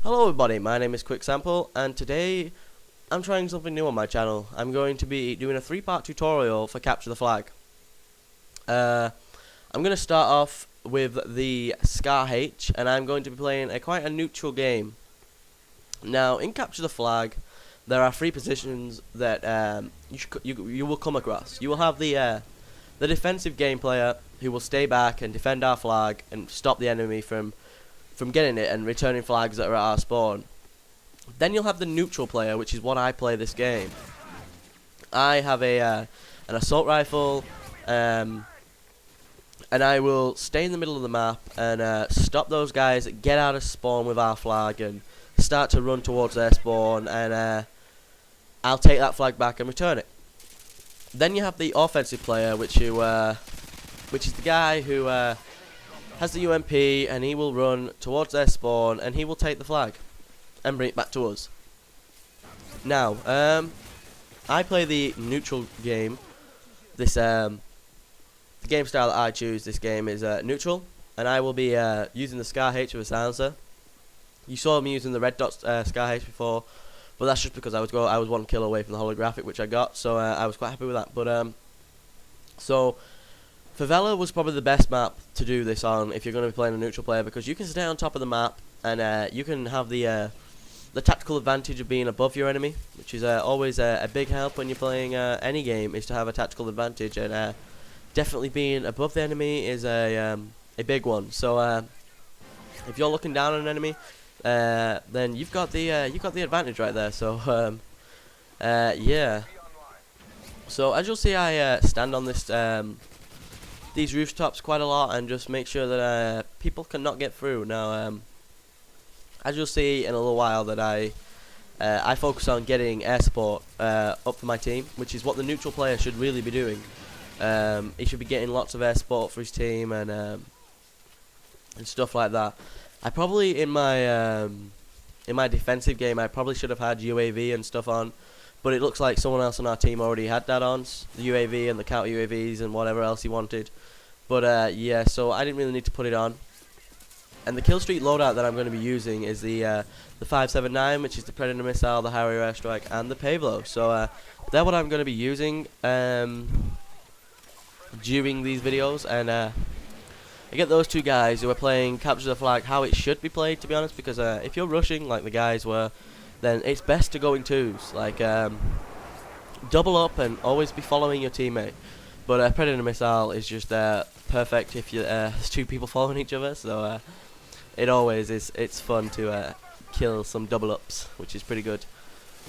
Hello everybody, my name is Quick Sample, and today I'm trying something new on my channel. I'm going to be doing a 3-part tutorial for Capture the Flag. I'm going to start off with the Scar H, and I'm going to be playing quite a neutral game. Now, in Capture the Flag, there are 3 positions that you will come across. You will have the defensive game player who will stay back and defend our flag and stop the enemy from getting it and returning flags that are at our spawn. Then you'll have the neutral player, which is what I play this game. I have an assault rifle, and I will stay in the middle of the map and stop those guys that get out of spawn with our flag and start to run towards their spawn, and I'll take that flag back and return it. Then you have the offensive player, which is the guy who has the UMP, and he will run towards their spawn and he will take the flag and bring it back to us. Now, I play the neutral game. The game style that I choose this game is neutral, and I will be using the Scar H with a silencer. You saw me using the red dot Scar H before, but that's just because I was 1 kill away from the holographic, which I got, so I was quite happy with that. But so Favela was probably the best map to do this on if you're going to be playing a neutral player, because you can stay on top of the map and you can have the tactical advantage of being above your enemy, which is always a big help when you're playing any game, is to have a tactical advantage, and definitely being above the enemy is a big one. So if you're looking down on an enemy, then you've got the advantage right there. So yeah. So as you'll see, I stand on this these rooftops quite a lot and just make sure that people cannot get through. Now, as you'll see in a little while, that I focus on getting air support up for my team, which is what the neutral player should really be doing. He should be getting lots of air support for his team and stuff like that. I probably in my defensive game I probably should have had UAV and stuff on, but it looks like someone else on our team already had that on, the UAV and the counter UAVs and whatever else he wanted. But yeah, so I didn't really need to put it on. And the kill streak loadout that I'm going to be using is the 579, which is the Predator missile, the Harrier airstrike, and the Pavlo. So they're what I'm going to be using during these videos. And I get those 2 guys who are playing Capture the Flag how it should be played, to be honest, because if you're rushing like the guys were, then it's best to go in 2s, like double up and always be following your teammate. But Predator missile is just perfect if there's 2 people following each other, so it always is. It's fun to kill some double ups, which is pretty good.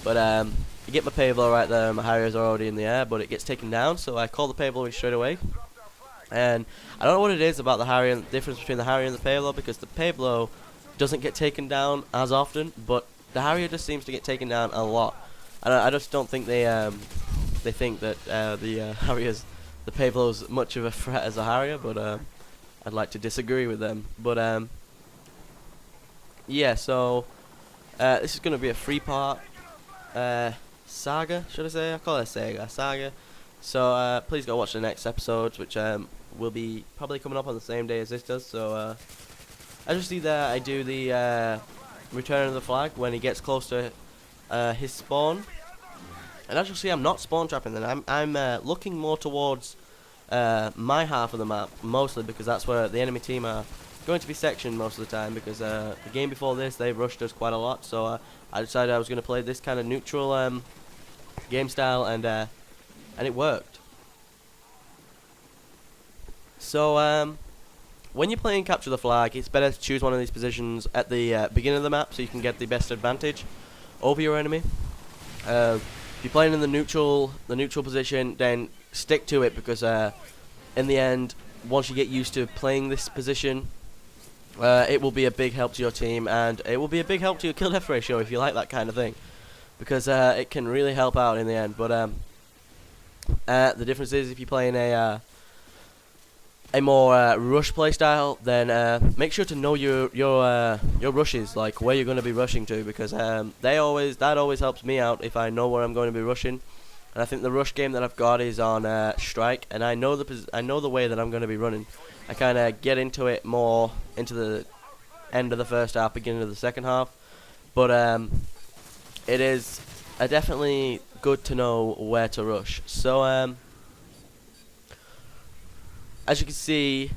But you get my Pavlo right there. My Harriers are already in the air, but it gets taken down, so I call the Pavlo in straight away. And I don't know what it is about the Harrier, the difference between the Harrier and the Pavlo, because the Pavlo doesn't get taken down as often, but the Harrier just seems to get taken down a lot. I just don't think they think that the Pavlo's much of a threat as a Harrier, but I'd like to disagree with them. But yeah, so this is going to be a 3-part saga, should I say? I call it a saga. So please go watch the next episodes, which will be probably coming up on the same day as this does. So as you see there, I do the return of the flag when he gets close to his spawn. And as you'll see, I'm not spawn trapping then. I'm looking more towards my half of the map, mostly because that's where the enemy team are going to be sectioned most of the time, because the game before this, they rushed us quite a lot. So I decided I was going to play this kind of neutral game style, and it worked. So when you're playing Capture the Flag, it's better to choose one of these positions at the beginning of the map so you can get the best advantage over your enemy. If you're playing in the neutral position, then stick to it, because in the end, once you get used to playing this position, it will be a big help to your team, and it will be a big help to your kill death ratio if you like that kind of thing, because it can really help out in the end. But the difference is, if you're playing a more rush play style, then make sure to know your rushes, like where you're going to be rushing to, because that always helps me out if I know where I'm going to be rushing. And I think the rush game that I've got is on strike, and I know the way that I'm going to be running. I kind of get into it more into the end of the first half, beginning of the second half, but it is definitely good to know where to rush. So as you can see,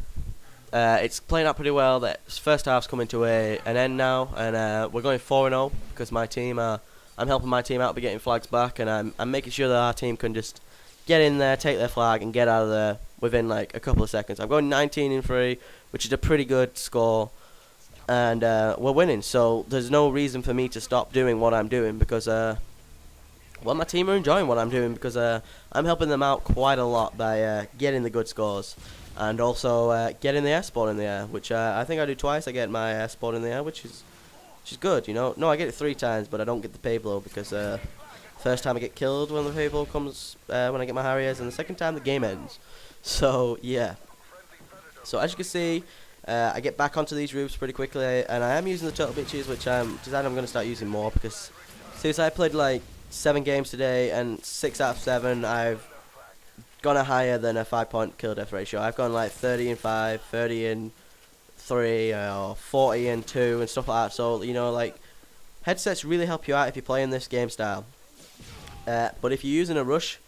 it's playing out pretty well. The first half's coming to an end now, and we're going 4-0 because my team I'm helping my team out by getting flags back, and I'm making sure that our team can just get in there, take their flag, and get out of there within like a couple of seconds. I'm going 19-3, which is a pretty good score, and we're winning. So there's no reason for me to stop doing what I'm doing because well, my team are enjoying what I'm doing because I'm helping them out quite a lot by getting the good scores and also getting the air sport in the air, which I think I do twice. I get my air sport in the air, which is good, you know. No, I get it 3 times, but I don't get the pay blow because first time I get killed when the pay blow comes when I get my Harriers, and the second time the game ends. So yeah. So as you can see, I get back onto these roofs pretty quickly, and I am using the turtle bitches, which I'm going to start using more because since I played like 7 games today, and 6 out of 7 I've gone higher than a 5-point kill death ratio. I've gone like 30-5, 30-3, or 40-2 and stuff like that. So you know, like, headsets really help you out if you're playing this game style. But if you're using a rush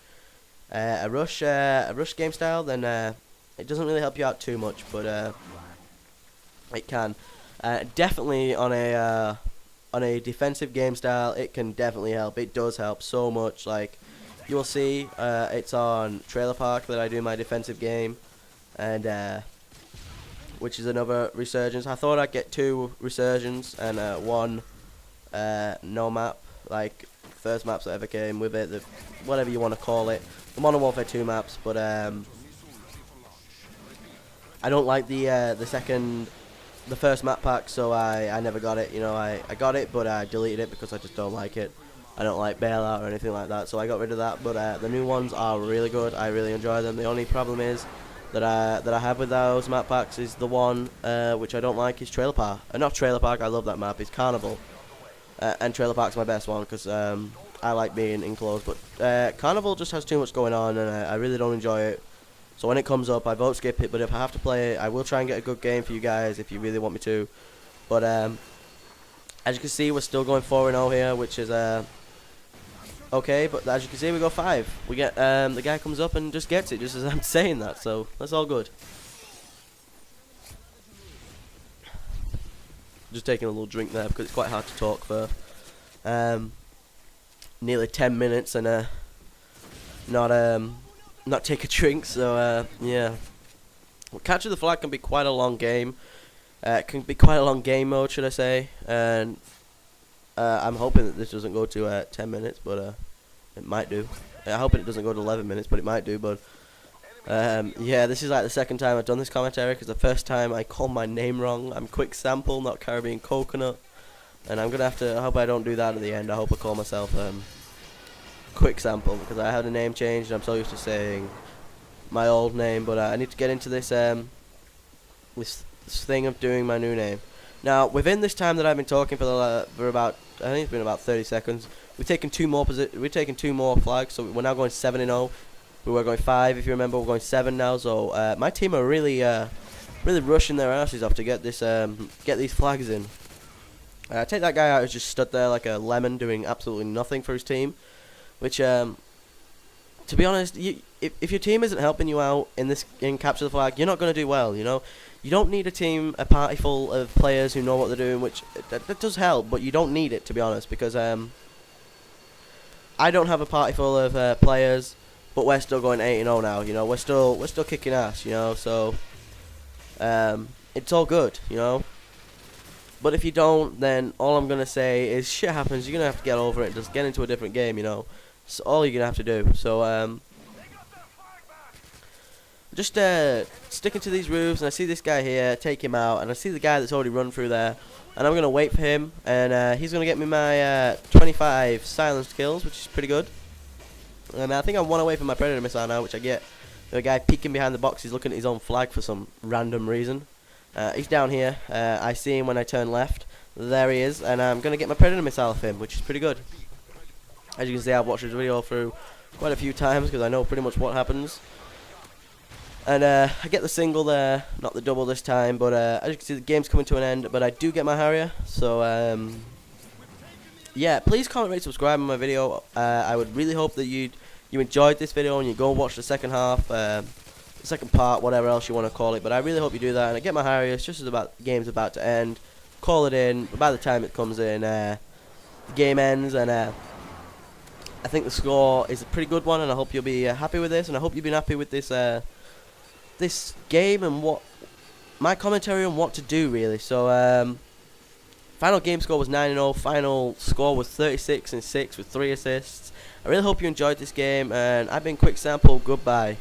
game style, then it doesn't really help you out too much. But it can definitely on a defensive game style, it can definitely help. It does help so much. Like, you will see, it's on Trailer Park that I do my defensive game, and which is another resurgence. I thought I'd get 2 resurgence and 1 no map, like first maps that ever came with it, whatever you want to call it, the Modern Warfare 2 maps. But I don't like the first map pack, so I never got it. You know, I got it, but I deleted it because I just don't like it. I don't like bailout or anything like that, so I got rid of that. But the new ones are really good. I really enjoy them. The only problem is that I have with those map packs is the one which I don't like is Trailer Park. Not Trailer Park. I love that map. It's Carnival, and Trailer Park's my best one because I like being enclosed. But Carnival just has too much going on, and I really don't enjoy it. So when it comes up, I vote skip it. But if I have to play it, I will try and get a good game for you guys if you really want me to. But as you can see, we're still going 4-0 here, which is okay. But as you can see, we go 5. We get the guy comes up and just gets it, just as I'm saying that. So that's all good. Just taking a little drink there because it's quite hard to talk for nearly 10 minutes and not take a drink. So yeah, well, capture the flag can be quite a long game. It can be quite a long game mode, should I say? And I'm hoping that this doesn't go to 10 minutes, but it might do. I'm hoping it doesn't go to 11 minutes, but it might do. But yeah, this is like the second time I've done this commentary because the first time I called my name wrong. I'm Quick Sample, not Caribbean Coconut, and I'm gonna have to. I hope I don't do that at the end. I hope I call myself Quick Sample because I had a name change and I'm so used to saying my old name. But I need to get into this this thing of doing my new name. Now, within this time that I've been talking for about, I think it's been about 30 seconds, we've taken 2 more flags, so we're now going 7-0. We were going 5, if you remember. We're going 7 now. So my team are really rushing their asses off to get these flags in. Take that guy out who's just stood there like a lemon doing absolutely nothing for his team. Which, to be honest, if your team isn't helping you out in capture the flag, you're not going to do well. You know, you don't need a party full of players who know what they're doing. Which that does help, but you don't need it, to be honest, because I don't have a party full of players, but we're still going 8-0 now. You know, we're still kicking ass. You know, so it's all good. You know. But if you don't, then all I'm going to say is shit happens. You're going to have to get over it and just get into a different game, you know. That's all you're going to have to do. So, just sticking to these roofs, and I see this guy here, take him out, and I see the guy that's already run through there, and I'm going to wait for him, and he's going to get me my 25 silenced kills, which is pretty good. And I think I'm 1 away from my Predator missile now, which I get the guy peeking behind the box. He's looking at his own flag for some random reason. He's down here. I see him when I turn left. There he is, and I'm going to get my Predator missile off him, which is pretty good. As you can see, I've watched this video through quite a few times because I know pretty much what happens. And I get the single there, not the double this time, but as you can see, the game's coming to an end, but I do get my Harrier, so yeah, please comment, rate, subscribe on my video. I would really hope that you enjoyed this video and you go watch the second half, the second part, whatever else you want to call it. But I really hope you do that. And I get my Harrius just as the game's about to end. Call it in. But by the time it comes in, the game ends, and I think the score is a pretty good one. And I hope you'll be happy with this. And I hope you've been happy with this this game and what my commentary on what to do, really. So final game score was 9-0. Final score was 36-6 with 3 assists. I really hope you enjoyed this game, and I've been Quick Sample. Goodbye.